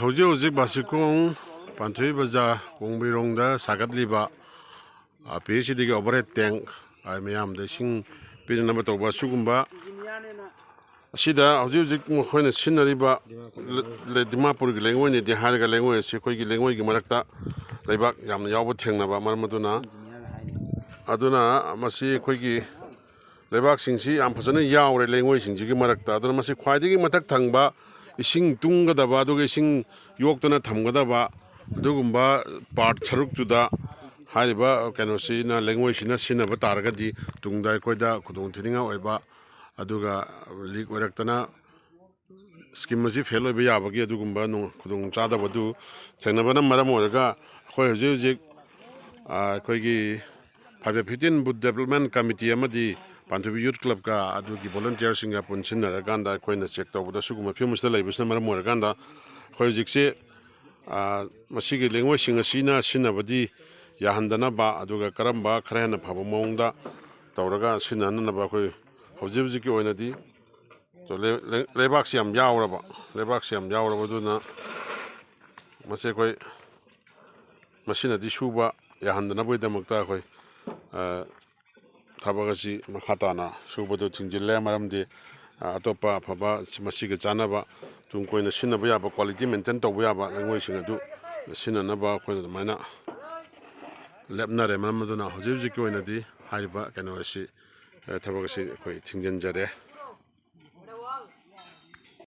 hꯧji houji basikong panthui baza kongbirongda sagatliba PhD gi overhead tank ai mayam da sing pin number toba sugumba asida houji houji mokhoina sinariba le dimapur gi lengoi ni dihar ga lengoi si khoi gi lengoi gi marakta leibak yamna yawba thengnaba marmaduna aduna masi khoi gi leibak singsi yam phajana yawre lengoi singji gi marakta aduna masi khwaidigi matak thangba ising tunggadaba aduga ising yoktana thamgadaba adugumba part saruk juda hariba kanosi na lengoi sina sinaba taragadi tungda koida khudong thininga oiba aduga leak oiraktana scheme masi fail oiba yabagi adugumba no khudong chadabadu thengnabana maram oraga khoi hoji hoji koigi 515 Buddh Development Committee amadi Panthubi Youth Club ka adugi volunteer singa punsinna raganda koina check tawda suguma fimusda laibusna maram oraganda khoi jikse masigi lengoi singa sina sinabadi yahandana ba aduga karamba kharena phaba mongda tawraga sinana ba khoi hoji hoji ki oinadi to lebak siam yawraba duna mase khoi masinadi suba yahandana boi damakta khoi ꯊꯕꯛ ꯃꯈꯥ ꯇꯥꯅ ꯁꯨꯕꯗꯨ ꯊꯤꯡꯖꯤꯜꯂꯦ ꯃꯔꯝꯗꯤ ꯑꯇꯣꯞꯄ ꯑꯐꯕ ꯃꯁꯤꯒ ꯆꯥꯟꯅꯕ ꯇꯨꯡ ꯀꯣꯏꯅ ꯁꯤꯖꯤꯟꯅꯕ ꯌꯥꯕ ꯀ꯭ꯋꯥꯂꯤꯇꯤ ꯃꯦꯟꯇꯦꯟ ꯇꯧꯕ ꯌꯥꯕ ꯂꯩꯉꯣꯏꯁꯤꯡ ꯑꯗꯨ ꯁꯤꯖꯤꯟꯅꯅꯕ ꯑꯩꯈꯣꯏꯅ ꯑꯗꯨꯃꯥꯏꯅ ꯂꯦꯞꯅꯔꯦ ꯃꯔꯝ ꯑꯗꯨꯅ ꯍꯧꯖꯤꯛ ꯍꯧꯖꯤꯛꯀꯤ ꯑꯣꯏꯅꯗꯤ ꯍꯥꯏꯔꯤꯕ ꯀꯩꯅꯣ ꯑꯁꯤ ꯊꯕꯛ ꯑꯁꯤ ꯑꯩꯈꯣꯏ ꯊꯤꯡꯖꯤꯟꯖꯔꯦ